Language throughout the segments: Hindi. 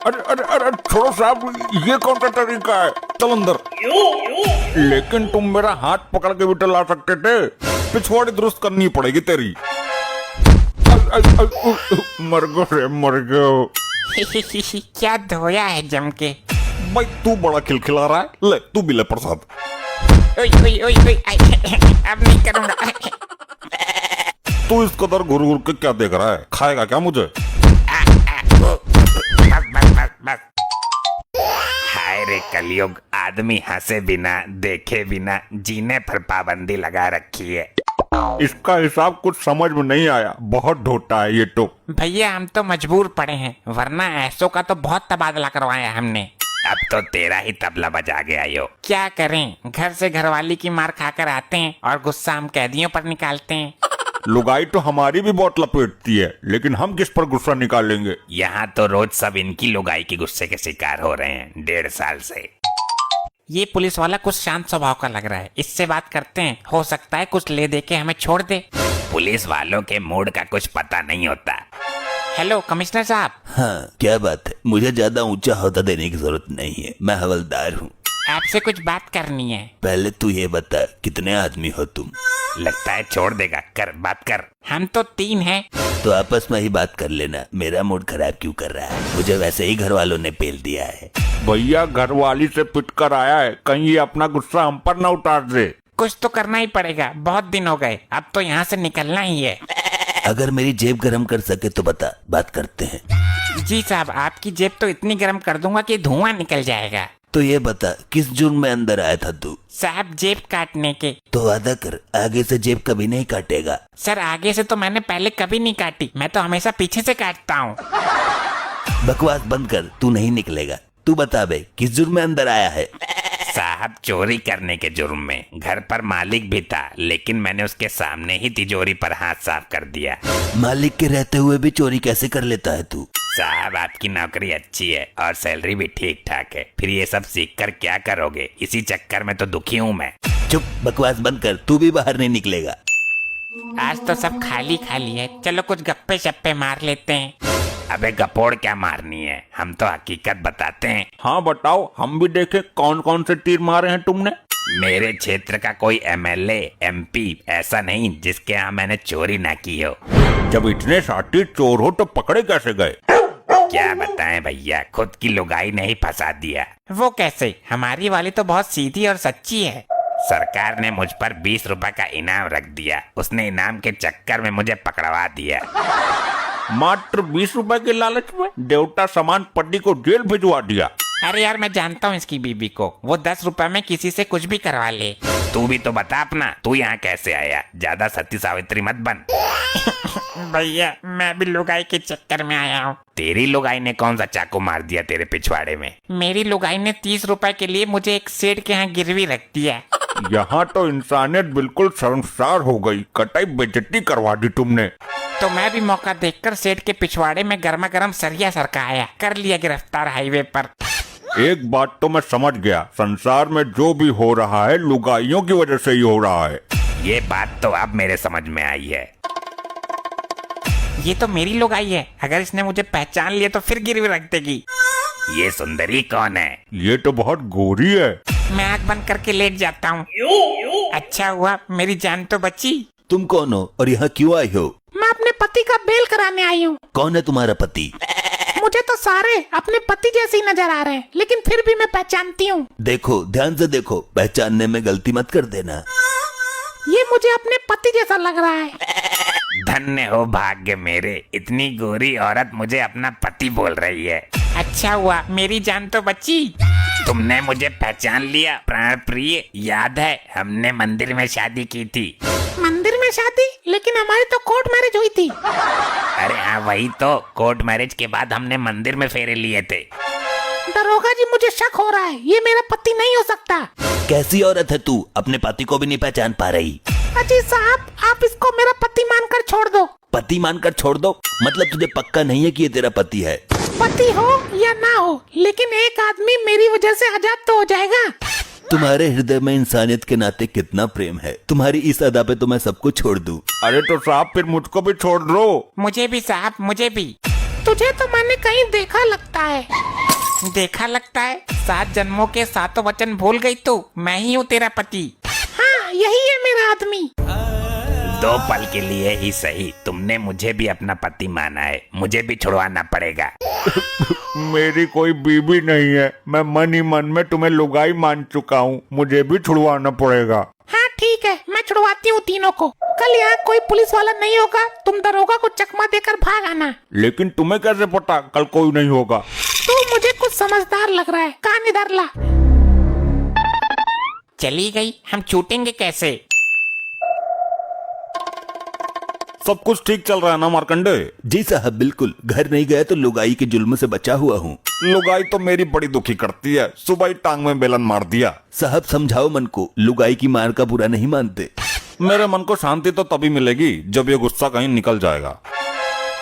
अरे अरे अरे छोड़ो साहब, ये कौन सा तरीका है? चल अंदर। लेकिन तुम मेरा हाथ पकड़ के भी तो ला सकते थे। पिछवाड़ी दुरुस्त करनी पड़ेगी तेरी। मर गो रे मर गो। क्या धोया है जम के। भाई तू बड़ा खिलखिला रहा है, ले तू भी ले प्रसाद। ओए ओए ओए ओए, अब नहीं करूँगा। तू इस कदर घुर घुर के क्या देख रहा है? खाएगा क्या मुझे? बस। हाय रे कलयुग, आदमी हंसे बिना देखे बिना जीने पर पाबंदी लगा रखी है। इसका हिसाब कुछ समझ में नहीं आया, बहुत ढोटा है ये तो। भैया हम तो मजबूर पड़े हैं, वरना ऐसों का तो बहुत तबादला करवाया हमने। अब तो तेरा ही तबला बजा गया यो। क्या करें, घर से घरवाली की मार खाकर आते हैं और गुस्सा हम कैदियों पर निकालते हैं। लुगाई तो हमारी भी बहुत लपेटती है, लेकिन हम किस पर गुस्सा निकालेंगे? यहाँ तो रोज सब इनकी लुगाई की गुस्से के शिकार हो रहे हैं 1.5 साल से। ये पुलिस वाला कुछ शांत स्वभाव का लग रहा है, इससे बात करते हैं, हो सकता है कुछ ले दे के हमें छोड़ दे। पुलिस वालों के मूड का कुछ पता नहीं होता। हेलो कमिश्नर साहब। हाँ क्या बात है? मुझे ज्यादा ऊंचा ओहदा देने की जरूरत नहीं है, मैं हवलदार हूँ। आपसे कुछ बात करनी है। पहले तू ये बता कितने आदमी हो तुम? लगता है छोड़ देगा, कर बात कर। हम तो 3 हैं। तो आपस में ही बात कर लेना, मेरा मूड खराब क्यों कर रहा है? मुझे वैसे ही घर वालों ने पेल दिया है। भैया घरवाली से पिट कर आया है, कहीं ये अपना गुस्सा हम पर न उतार दे। कुछ तो करना ही पड़ेगा, बहुत दिन हो गए, अब तो यहाँ से निकलना ही है। अगर मेरी जेब गर्म कर सके तो बता, बात करते हैं। जी साहब, आपकी जेब तो इतनी गर्म कर दूंगा कि धुआं निकल जाएगा। तो ये बता किस जुर्म में अंदर आया था तू? साहब जेब काटने के। तो वादा कर आगे से जेब कभी नहीं काटेगा। सर आगे से तो मैंने पहले कभी नहीं काटी, मैं तो हमेशा पीछे से काटता हूँ। बकवास बंद कर, तू नहीं निकलेगा। तू बता बे किस जुर्म में अंदर आया है? साहब चोरी करने के जुर्म में। घर पर मालिक भी था, लेकिन मैंने उसके सामने ही तिजोरी पर हाथ साफ कर दिया। मालिक के रहते हुए भी चोरी कैसे कर लेता है तू? साहब आपकी नौकरी अच्छी है और सैलरी भी ठीक ठाक है, फिर ये सब सीख कर क्या करोगे? इसी चक्कर में तो दुखी हूँ मैं। चुप, बकवास बंद कर, तू भी बाहर नहीं निकलेगा। आज तो सब खाली खाली है, चलो कुछ गप्पे शप्पे मार लेते हैं। अबे गपोड़ क्या मारनी है, हम तो हकीकत बताते हैं। हाँ बताओ, हम भी देखें कौन कौन से तीर मारे हैं तुमने। मेरे क्षेत्र का कोई MLA MP ऐसा नहीं जिसके यहाँ मैंने चोरी ना की हो। जब इतने शातिर चोर हो तो पकड़े कैसे गए? क्या बताएं भैया, खुद की लुगाई ने ही फंसा दिया। वो कैसे? हमारी वाली तो बहुत सीधी और सच्ची है। सरकार ने मुझ पर 20 रुपए का इनाम रख दिया, उसने इनाम के चक्कर में मुझे पकड़वा दिया। मात्र 20 रुपए के लालच में देवता समान पति को जेल भिजवा दिया। अरे यार मैं जानता हूँ इसकी बीबी को, वो 10 रुपए में किसी से कुछ भी करवा ले। तू भी तो बता अपना, तू यहाँ कैसे आया? ज्यादा सती सावित्री मत बन। भैया मैं भी लुगाई के चक्कर में आया हूँ। तेरी लुगाई ने कौन सा चाकू मार दिया तेरे पिछवाड़े में? मेरी लुगाई ने 30 रुपए के लिए मुझे एक सेठ के यहाँ गिरवी रख दिया। यहाँ तो इंसानियत बिल्कुल शर्मसार हो गई, कटाई बेइज्जती करवा दी तुमने। तो मैं भी मौका देखकर सेठ के पिछवाड़े में गर्मा गर्म सरिया सरका आया, कर लिया गिरफ्तार हाईवे पर। एक बात तो मैं समझ गया, संसार में जो भी हो रहा है लुगाइयों की वजह से ही हो रहा है। ये बात तो अब मेरे समझ में आई है। ये तो मेरी लुगाई है, अगर इसने मुझे पहचान लिया तो फिर गिरवी रख देगी। ये सुंदरी कौन है? ये तो बहुत गोरी है। मैं आँख बंद करके लेट जाता हूँ। अच्छा हुआ मेरी जान तो बची। तुम कौन हो और यहाँ क्यों आई हो? मैं अपने पति का बेल कराने आई हूँ। कौन है तुम्हारा पति? मुझे तो सारे अपने पति जैसे ही नजर आ रहे हैं, लेकिन फिर भी मैं पहचानती हूँ। देखो ध्यान से देखो, पहचानने में गलती मत कर देना। ये मुझे अपने पति जैसा लग रहा है। धन्य हो भाग्य मेरे, इतनी गोरी औरत मुझे अपना पति बोल रही है। अच्छा हुआ मेरी जान तो बची। तुमने मुझे पहचान लिया प्राण प्रिय। याद है हमने मंदिर में शादी की थी। मंदिर में शादी? लेकिन हमारी तो कोर्ट मैरिज हुई थी। अरे हाँ वही तो, कोर्ट मैरिज के बाद हमने मंदिर में फेरे लिए थे। दरोगा जी मुझे शक हो रहा है, ये मेरा पति नहीं हो सकता। कैसी औरत है तू, अपने पति को भी नहीं पहचान पा रही? अजी साहब आप इसको मेरा पति मानकर छोड़ दो। पति मानकर छोड़ दो? मतलब तुझे पक्का नहीं है कि ये तेरा पति है? पति हो या ना हो, लेकिन एक आदमी मेरी वजह से आजाद तो हो जाएगा। तुम्हारे हृदय में इंसानियत के नाते कितना प्रेम है, तुम्हारी इस अदा पे तो मैं सब कुछ छोड़ दूं। अरे तो साहब फिर मुझको भी छोड़ दो। मुझे भी साहब, मुझे भी। तुझे तो मैंने कहीं देखा लगता है। देखा लगता है 7 जन्मों के 7 वचन भूल गई तू। मैं ही हूँ तेरा पति। हाँ, यही है मेरा आदमी। 2 पल के लिए ही सही, तुमने मुझे भी अपना पति माना है, मुझे भी छुड़वाना पड़ेगा। मेरी कोई बीवी नहीं है, मैं मन ही मन में तुम्हें लुगाई मान चुका हूँ, मुझे भी छुड़वाना पड़ेगा। हाँ ठीक है, मैं छुड़वाती हूँ तीनों को। कल यहाँ कोई पुलिस वाला नहीं होगा, तुम दरोगा को चकमा देकर भाग आना। लेकिन तुम्हें कैसे पता कल कोई नहीं होगा? तू मुझे कुछ समझदार लग रहा है, कान इधर ला। चली गई, हम छूटेंगे कैसे? सब कुछ ठीक चल रहा है ना मार्कंडे? जी साहब बिल्कुल, घर नहीं गया तो लुगाई के जुल्म से बचा हुआ हूँ। लुगाई तो मेरी बड़ी दुखी करती है, सुबह ही टांग में बेलन मार दिया। साहब समझाओ मन को, लुगाई की मार का बुरा नहीं मानते। मेरे मन को शांति तो तभी मिलेगी जब ये गुस्सा कहीं निकल जाएगा।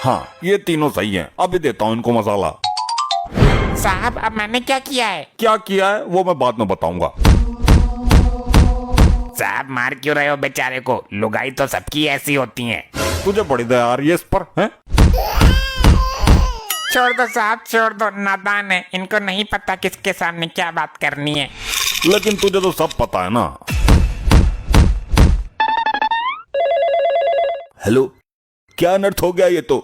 हाँ, ये तीनों सही हैं, अभी देता हूँ इनको मसाला। साहब अब मैंने क्या किया है? क्या किया है वो मैं बाद में बताऊंगा। साहब मार क्यों रहे हो बेचारे को? लुगाई तो सबकी ऐसी होती हैं। तुझे बड़ी दया आ रही है इस पर, हैं? छोड़ दो साहब, छोड़ दो, नादान है, इनको नहीं पता किसके सामने क्या बात करनी है। लेकिन तुझे तो सब पता है ना। हेलो, क्या अनर्थ हो गया ये तो?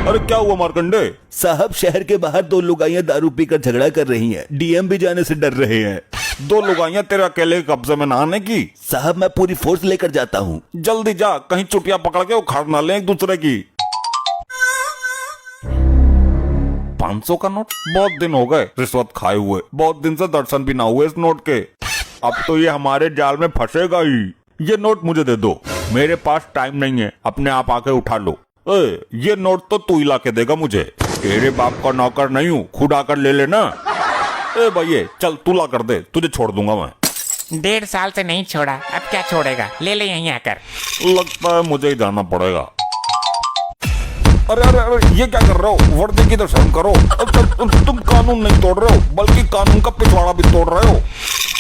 अरे क्या हुआ मार्कंडे? साहब शहर के बाहर 2 लुगाइयां दारू पीकर झगड़ा कर रही हैं। डीएम भी जाने से डर रहे हैं। 2 लुगाइयां तेरे अकेले के कब्जे में ना आने की? साहब मैं पूरी फोर्स लेकर जाता हूँ। जल्दी जा, कहीं चुटिया पकड़ के उखाड़ ना ले एक दूसरे की। 500 का नोट? बहुत दिन हो गए रिश्वत खाए हुए, बहुत दिन से दर्शन भी ना हुए इस नोट के। अब तो ये हमारे जाल में फंसेगा ही। ये नोट मुझे दे दो, मेरे पास टाइम नहीं है, अपने आप आके उठा लो। ये नोट तो तू ही ला के देगा मुझे, तेरे बाप का नौकर नहीं हूँ, खुद आकर ले लेना। भैया चल तू ला कर दे, तुझे छोड़ दूंगा मैं। 1.5 साल से नहीं छोड़ा, अब क्या छोड़ेगा? ले ले यहीं आकर। लगता है मुझे ही जाना पड़ेगा। अरे अरे अरे ये क्या कर रहे हो? वर्दी की तो शर्म करो। तुम कानून नहीं तोड़ रहे हो, बल्कि कानून का पिछवाड़ा भी तोड़ रहे हो।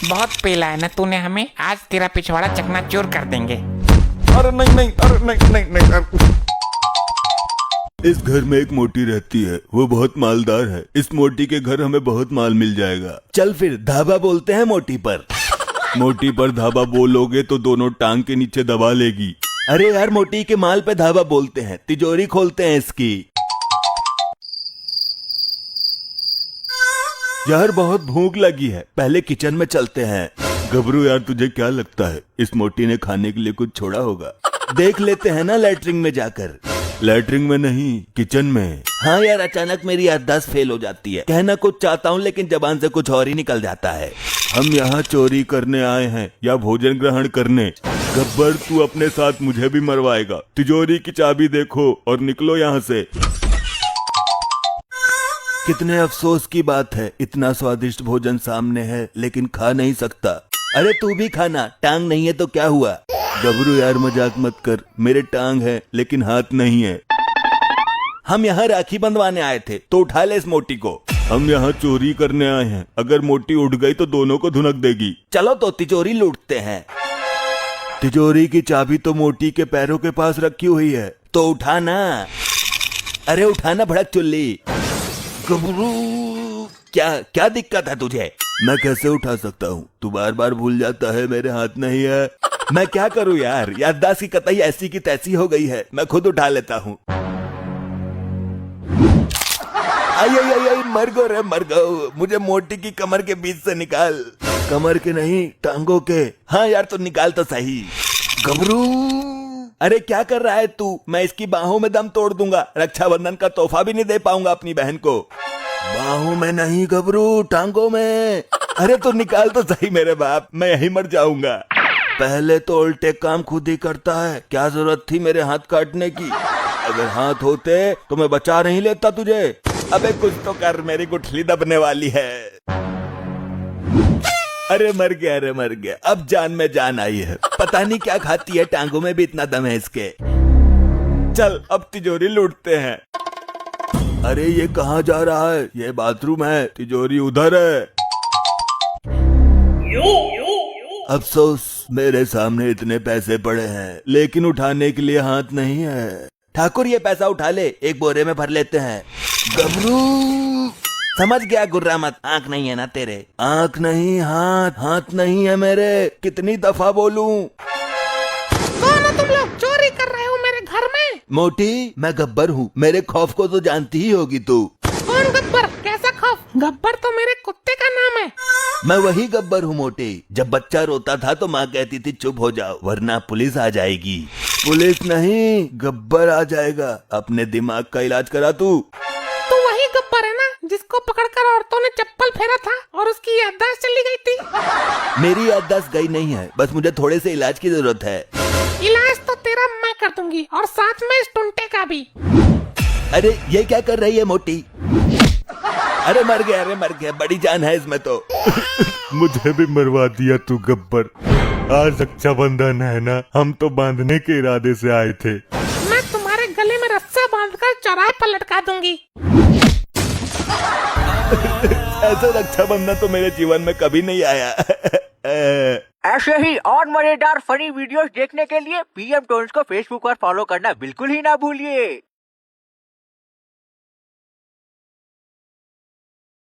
बहुत पेला है ना तूने हमें, आज तेरा पिछवाड़ा चकनाचूर कर देंगे। अरे नहीं नहीं, अरे नहीं नहीं नहीं, अरे। इस घर में एक मोटी रहती है, वो बहुत मालदार है। इस मोटी के घर हमें बहुत माल मिल जाएगा। चल फिर धाबा बोलते हैं मोटी पर। मोटी पर धाबा बोलोगे तो दोनों टांग के नीचे दबा लेगी। अरे यार मोटी के माल पे धाबा बोलते हैं, तिजोरी खोलते हैं इसकी। यार बहुत भूख लगी है, पहले किचन में चलते हैं। गबरू यार तुझे क्या लगता है इस मोटी ने खाने के लिए कुछ छोड़ा होगा? देख लेते हैं ना लैट्रिन में जाकर। लैट्रिन में नहीं, किचन में। हाँ यार अचानक मेरी याददाश्त फेल हो जाती है, कहना कुछ चाहता हूँ लेकिन जबान से कुछ और ही निकल जाता है। हम यहाँ चोरी करने आए हैं या भोजन ग्रहण करने? गब्बर तू अपने साथ मुझे भी मरवाएगा। तिजोरी की चाबी देखो और निकलो यहाँ से। कितने अफसोस की बात है, इतना स्वादिष्ट भोजन सामने है लेकिन खा नहीं सकता। अरे तू भी खाना, टांग नहीं है तो क्या हुआ? गबरू यार मजाक मत कर, मेरे टांग है लेकिन हाथ नहीं है। हम यहाँ राखी बंधवाने आए थे तो उठा ले इस मोटी को। हम यहाँ चोरी करने आए हैं, अगर मोटी उठ गई तो दोनों को धुनक देगी। चलो तो तिजोरी लूटते हैं। तिजोरी की चाबी तो मोटी के पैरों के पास रखी हुई है, तो उठाना। अरे उठाना भड़क चुल्ली। गबरू क्या क्या दिक्कत है तुझे? मैं कैसे उठा सकता हूँ? तू बार बार भूल जाता है मेरे हाथ नहीं है। मैं क्या करूँ यार, याददाश्त की कतई ऐसी की तैसी हो गई है, मैं खुद उठा लेता हूँ। आई आई आई आई, मर गो रे मर गो, मुझे मोटी की कमर के बीच से निकाल। कमर के नहीं, टांगों के। हाँ यार तो निकाल तो सही। गबरू अरे क्या कर रहा है तू? मैं इसकी बाहों में दम तोड़ दूंगा, रक्षाबंधन का तोहफा भी नहीं दे पाऊंगा अपनी बहन को। बाहों में नहीं गबरू, टांगों में। अरे तो निकाल तो सही मेरे बाप, मैं यही मर जाऊंगा। पहले तो उल्टे काम खुद ही करता है, क्या जरूरत थी मेरे हाथ काटने की? अगर हाथ होते तो मैं बचा नहीं लेता तुझे। अबे कुछ तो कर, मेरी गुठली दबने वाली है। अरे मर गया, अरे मर गया, अब जान में जान आई है। पता नहीं क्या खाती है, टांगों में भी इतना दम है इसके। चल अब तिजोरी लूटते हैं। अरे ये कहाँ जा रहा है? ये बाथरूम है, तिजोरी उधर है। अफसोस मेरे सामने इतने पैसे पड़े हैं लेकिन उठाने के लिए हाथ नहीं है। ठाकुर ये पैसा उठा ले, एक बोरे में भर लेते हैं। गबरू समझ गया गुर्रा मत, आंख नहीं है ना तेरे? आंख नहीं, हाथ, हाथ नहीं है मेरे। कितनी दफा बोलूं? कौन हो तुम लोग? चोरी कर रहे हो मेरे घर में? मोटी, मैं गब्बर हूँ, मेरे खौफ को तो जानती ही होगी तू। कौन गब्बर? कैसा खौफ? गब्बर तो मेरे कुत्ते का नाम है। मैं वही गब्बर हूँ मोटी। जब बच्चा रोता था तो माँ कहती थी चुप हो जाओ वरना पुलिस आ जाएगी। पुलिस नहीं, गब्बर आ जाएगा। अपने दिमाग का इलाज करा तू। तू वही गब्बर है ना जिसको पकड़कर औरतों ने चप्पल फेरा था और उसकी याददाश्त चली गई थी? मेरी याददाश्त गई नहीं है, बस मुझे थोड़े से इलाज की जरूरत है। इलाज तो तेरा मैं कर दूंगी और साथ में इस टुंटे का भी। अरे ये क्या कर रही है मोटी? अरे मर गया, बड़ी जान है इसमें तो। मुझे भी मरवा दिया तू गब्बर। आज रक्षाबंधन है ना, हम तो बांधने के इरादे से आए थे। मैं तुम्हारे गले में रस्सा बांधकर चौराहे पर लटका दूंगी। ऐसा रक्षाबंधन तो मेरे जीवन में कभी नहीं आया। ऐसे ही और मजेदार फनी वीडियोस देखने के लिए पीएम टोन्स को फेसबुक पर फॉलो करना बिल्कुल ही ना भूलिए।